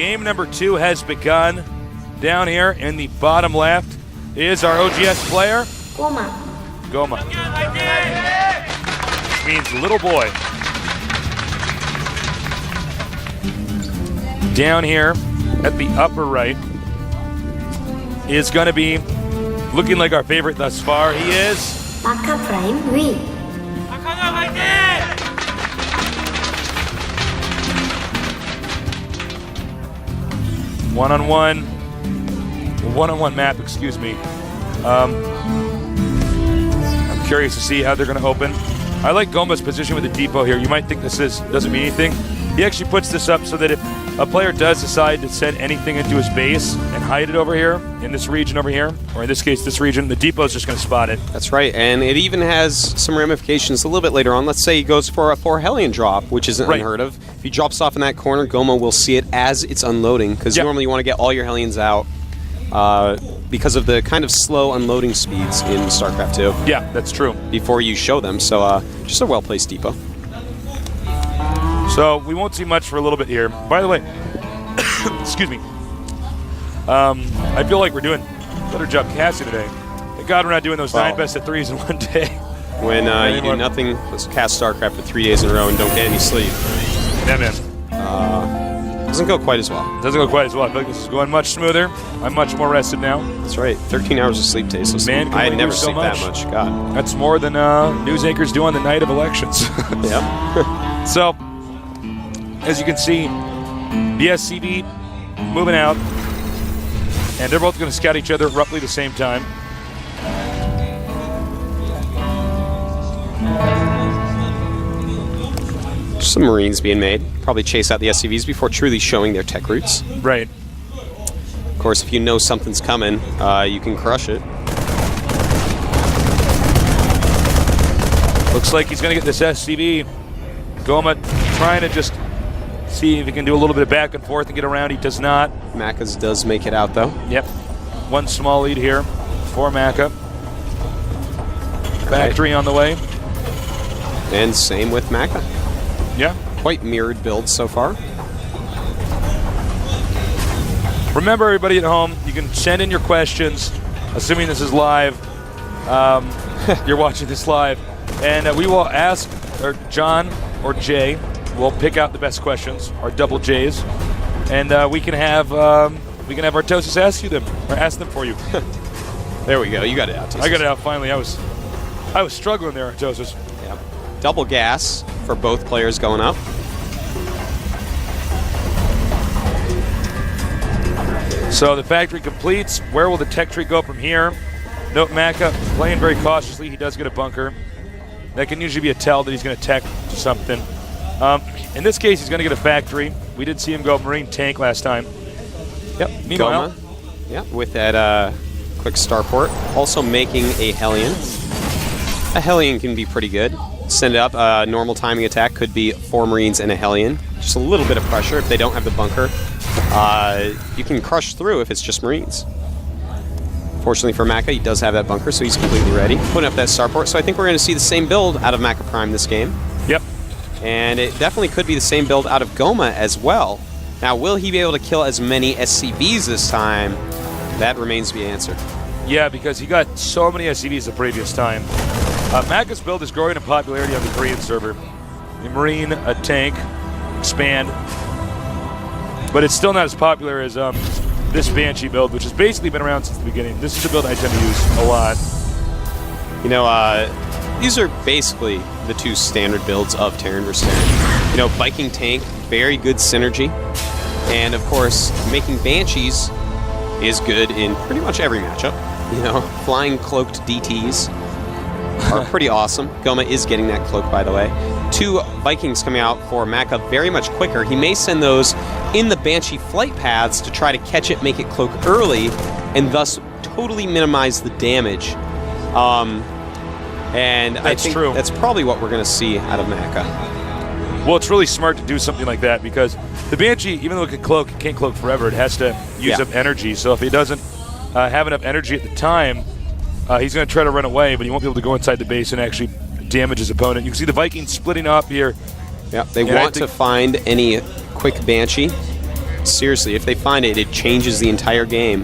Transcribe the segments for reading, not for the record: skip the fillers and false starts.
game number 2 has begun. Down here in the bottom left is our OGS player. Goma. Which means little boy. Down here at the upper right is going to be looking like our favorite thus far. He is Maka Prime win. One-on-one map, excuse me. I'm curious to see how they're going to open. I like Goma's position with the depot here. You might think this doesn't mean anything. He actually puts this up so that if a player does decide to send anything into his base and hide it over here, in this region over here, or in this case, this region, the depot is just going to spot it. That's right, and it even has some ramifications a little bit later on. Let's say he goes for a 4 Hellion drop, which isn't unheard of. If he drops off in that corner, Goma will see it as it's unloading, because normally you want to get all your Hellions out because of the kind of slow unloading speeds in StarCraft 2. Yeah, that's true. Before you show them, so just a well-placed depot. So we won't see much for a little bit here. By the way, excuse me. I feel like we're doing a better job casting today. Thank God we're not doing those 9 best of 3s in one day. When you do nothing, let's cast StarCraft for 3 days in a row and don't get any sleep. Yeah, man. Doesn't go quite as well. Doesn't go quite as well. I feel like this is going much smoother. I'm much more rested now. That's right. 13 hours of sleep, tasteless. Man, I had never slept that much. God. That's more than news anchors do on the night of elections. Yeah. So, as you can see, the SCV moving out, and they're both going to scout each other at roughly the same time. Some Marines being made. Probably chase out the SCVs before truly showing their tech roots. Right. Of course, if you know something's coming, you can crush it. Looks like he's going to get this SCV. Goma trying to just see if he can do a little bit of back and forth and get around. He does not. Maka's does make it out, though. Yep. One small lead here for Maka. Factory on the way. And same with Maka. Yeah. Quite mirrored builds so far. Remember, everybody at home, you can send in your questions, assuming this is live. You're watching this live. And we will ask, or John or Jay will pick out the best questions, our double J's, and we can have Artosis ask them for you. There we go. You got it out. I got it out finally. I was struggling there, Artosis. Yeah. Double gas for both players going up. So the factory completes. Where will the tech tree go from here? Note Maka playing very cautiously. He does get a bunker. That can usually be a tell that he's going to tech something. In this case, he's going to get a factory. We did see him go Marine tank last time. Yep. Meanwhile, Goma, yeah, with that quick starport. Also making a Hellion. A Hellion can be pretty good. Send it up. Normal timing attack could be 4 Marines and a Hellion. Just a little bit of pressure if they don't have the bunker. You can crush through if it's just Marines. Fortunately for Maka, he does have that bunker, so he's completely ready. Putting up that starport, so I think we're going to see the same build out of Maka Prime this game. Yep. And it definitely could be the same build out of Goma as well. Now, will he be able to kill as many SCVs this time? That remains to be answered. Yeah, because he got so many SCVs the previous time. Maka's build is growing in popularity on the Korean server. A Marine, a tank, expand. But it's still not as popular as this Banshee build, which has basically been around since the beginning. This is a build I tend to use a lot. You know, these are basically the 2 standard builds of Terran vs. Terran. You know, Viking tank, very good synergy. And of course, making Banshees is good in pretty much every matchup. You know, flying cloaked DTs are pretty awesome. Goma is getting that cloak, by the way. 2 Vikings coming out for Maka very much quicker. He may send those in the Banshee flight paths to try to catch it, make it cloak early, and thus totally minimize the damage. And I think that's probably what we're going to see out of Maka. Well, it's really smart to do something like that because the Banshee, even though it can cloak, it can't cloak forever. It has to use up energy. So if he doesn't have enough energy at the time, he's going to try to run away, but he won't be able to go inside the base and actually damage his opponent. You can see the Vikings splitting up here. Yeah, they want to find any quick Banshee seriously, if they find it, it changes the entire game.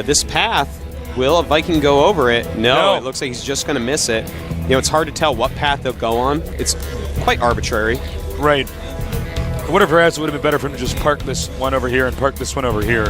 This path, will a Viking go over it? No, it looks like he's just going to miss it. You know, it's hard to tell what path they'll go on. It's quite arbitrary. Right. I wonder if perhaps it would have been better for him to just park this one over here and park this one over here.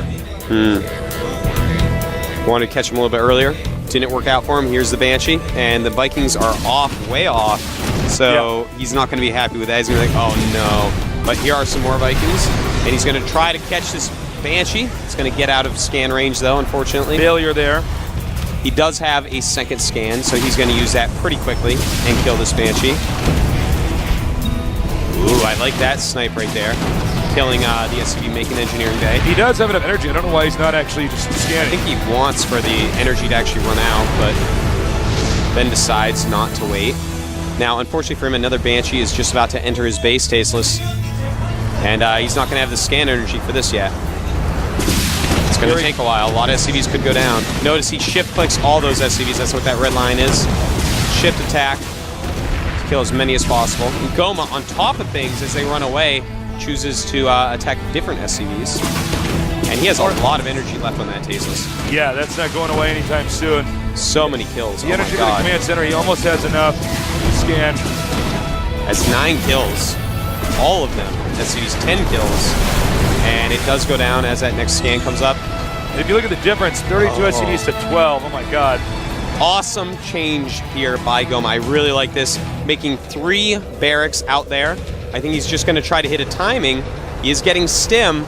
Wanted to catch him a little bit earlier. Didn't work out for him. Here's the Banshee, and the Vikings are off, way off. So he's not going to be happy with that. He's going to be like, oh no. But here are some more Vikings, and he's going to try to catch this Banshee. It's going to get out of scan range, though, unfortunately. Failure there. He does have a second scan, so he's going to use that pretty quickly and kill this Banshee. Ooh, I like that snipe right there. Killing the SCV Making Engineering Bay. He does have enough energy. I don't know why he's not actually just scanning. I think he wants for the energy to actually run out, but then decides not to wait. Now, unfortunately for him, another Banshee is just about to enter his base, Tasteless. And he's not going to have the scan energy for this yet. It's going to take a while. A lot of SCVs could go down. Notice he shift clicks all those SCVs. That's what that red line is. Shift attack to kill as many as possible. And Goma, on top of things, as they run away, chooses to attack different SCVs. And he has a lot of energy left on that Tasteless. Yeah, that's not going away anytime soon. So many kills. The energy for the command center, he almost has enough to scan. Has 9 kills. All of them. SCV's 10 kills. And it does go down as that next scan comes up. And if you look at the difference, 32 SCVs to 12. Oh my god. Awesome change here by Goma. I really like this. Making 3 barracks out there. I think he's just going to try to hit a timing. He is getting stim,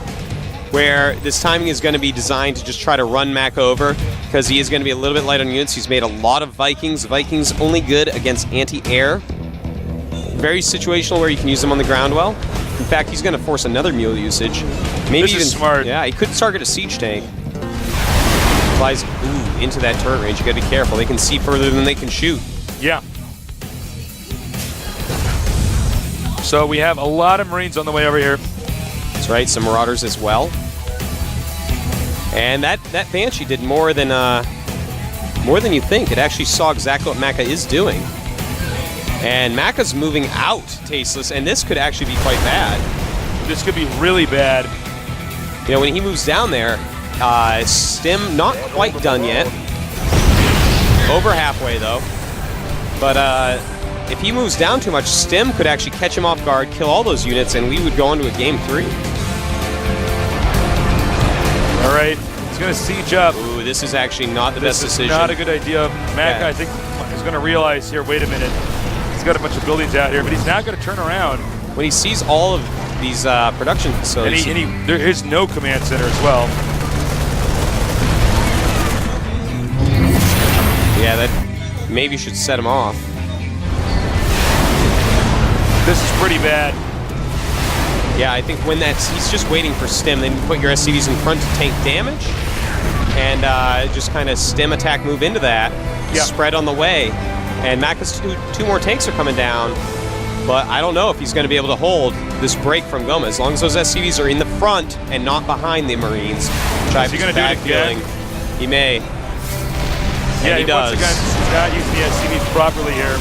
where this timing is going to be designed to just try to run Maka over, because he is going to be a little bit light on units. He's made a lot of Vikings. Vikings only good against anti-air. Very situational where you can use them on the ground well. In fact, he's going to force another mule usage. Maybe this even is smart. Yeah, he could target a siege tank. Flies into that turret range. You got to be careful. They can see further than they can shoot. Yeah. So we have a lot of Marines on the way over here. That's right, some Marauders as well. And that Banshee did more than you think. It actually saw exactly what Maka is doing. And Maka's moving out, Tasteless, and this could actually be quite bad. This could be really bad. You know, when he moves down there, stim not quite done yet. Over halfway, though. But if he moves down too much, stim could actually catch him off guard, kill all those units, and we would go into a game 3. All right, he's going to siege up. Ooh, this is actually not the best decision. Not a good idea. Maka, I think, is going to realize here, wait a minute. He's got a bunch of buildings out here, but he's not going to turn around. When he sees all of these production facilities. And there is no command center as well. Yeah, that maybe should set him off. This is pretty bad. Yeah, I think when he's just waiting for stim, then you put your SCVs in front to tank damage, and just kind of stim attack move into that, spread on the way. And Maka's two more tanks are coming down, but I don't know if he's going to be able to hold this break from Goma. As long as those SCVs are in the front and not behind the Marines, which I have a bad feeling he may. Yeah, he does. Once again, he's not using the SCVs properly here.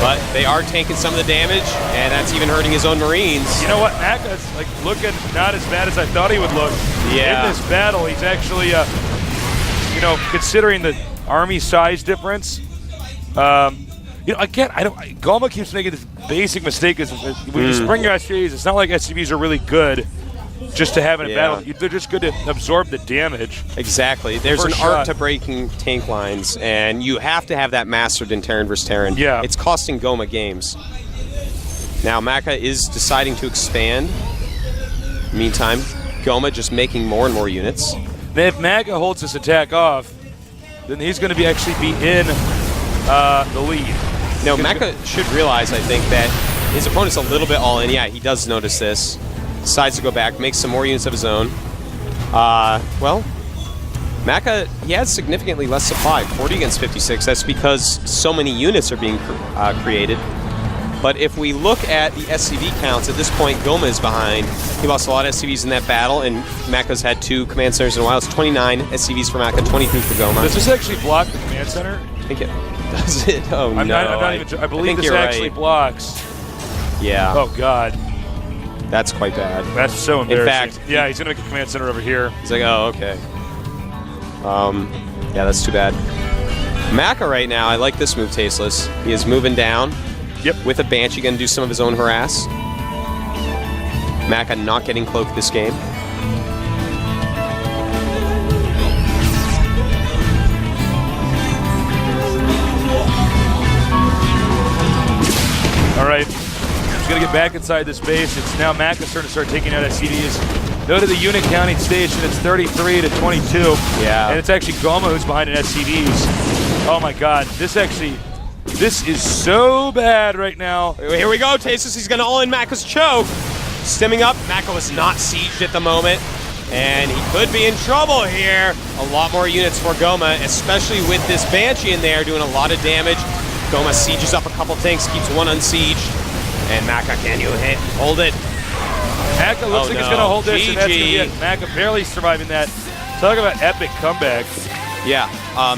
But they are taking some of the damage, and that's even hurting his own Marines. You know what? Maka's looking not as bad as I thought he would look. Yeah. In this battle, he's actually, considering the army size difference. Again, Goma keeps making this basic mistake. Is when you spring your SCVs, it's not like SCVs are really good just to have in a battle. They're just good to absorb the damage. Exactly. There's an art to breaking tank lines, and you have to have that mastered in Terran vs. Terran. Yeah. It's costing Goma games. Now, Maka is deciding to expand. Meantime, Goma just making more and more units. Then if Maka holds this attack off, then he's going to be in the lead. No, Maka should realize, I think, that his opponent's a little bit all in. Yeah, he does notice this. Decides to go back, makes some more units of his own. Well, Maka, he has significantly less supply, 40 against 56. That's because so many units are being created. But if we look at the SCV counts, at this point, Goma is behind. He lost a lot of SCVs in that battle, and Maka's had 2 command centers in a while. It's 29 SCVs for Maka, 23 for Goma. Does this actually block the command center? I think it does. It? Oh, I'm no. not even sure. I believe this actually blocks. Yeah. Oh, God. That's quite bad. That's so embarrassing. In fact, yeah, he's going to make a command center over here. He's like, oh, okay. Yeah, that's too bad. Maka right now, I like this move, Tasteless. He is moving down. Yep. With a Banshee, going to do some of his own harass. Maka not getting cloaked this game. All right. He's going to get back inside this base. It's now Maka starting to start taking out SCVs. Go to the unit counting station. It's 33 to 22. Yeah. And it's actually Goma who's behind in SCVs. Oh, my God. This is so bad right now. Here we go, Tasteless. He's going to all-in Maka's choke. Stimming up. Maka was not sieged at the moment. And he could be in trouble here. A lot more units for Goma, especially with this Banshee in there doing a lot of damage. Goma sieges up a couple tanks, keeps one unsieged. And Maka, can you hold it? Maka looks like he's going to hold this, and that's going to be it. Maka barely surviving that. Talk about epic comeback. Yeah,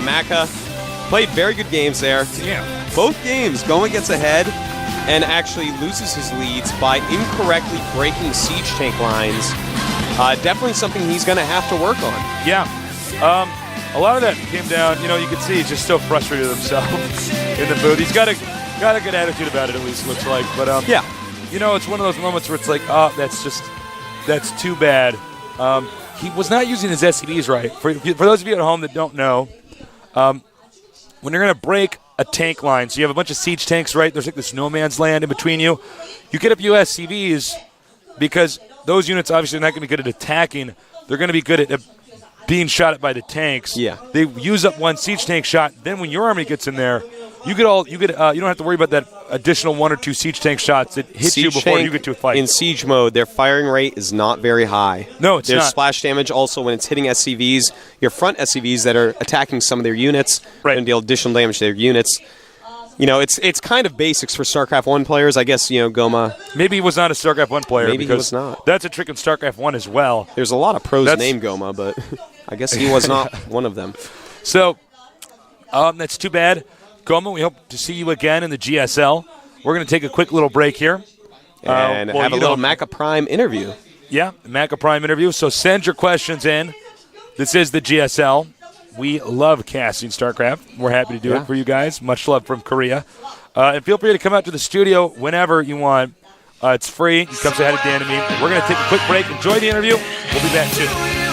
Maka played very good games there. Yeah. Both games, Goma gets ahead and actually loses his leads by incorrectly breaking siege tank lines. Definitely something he's going to have to work on. Yeah. A lot of that came down, you can see he's just so frustrated with himself in the booth. He's got a good attitude about it, at least, looks like. But, yeah. It's one of those moments where it's like, oh, that's too bad. He was not using his SCVs right. For those of you at home that don't know, when you're going to break a tank line, so you have a bunch of siege tanks, right? There's like this no man's land in between you. You get up USCVs because those units obviously are not going to be good at attacking. They're going to be good at being shot at by the tanks. Yeah. They use up one siege tank shot. Then when your army gets in there, you don't have to worry about that additional one or two siege tank shots that hit siege you before you get to a fight. In siege mode, their firing rate is not very high. No, it's There's not. splash damage also when it's hitting SCVs. Your front SCVs that are attacking some of their units right. and deal additional damage to their units. It's kind of basics for StarCraft 1 players. I guess, Goma. Maybe he was not a StarCraft 1 player. Maybe he was not. That's a trick in StarCraft 1 as well. There's a lot of pros named Goma, but I guess he was not one of them. So, that's too bad. Goma, we hope to see you again in the GSL. We're going to take a quick little break here. And have a little Maka Prime interview. Yeah, Maka Prime interview. So send your questions in. This is the GSL. We love casting StarCraft. We're happy to do it for you guys. Much love from Korea. And feel free to come out to the studio whenever you want. It's free. You come say hi to Dan and me. We're going to take a quick break. Enjoy the interview. We'll be back soon.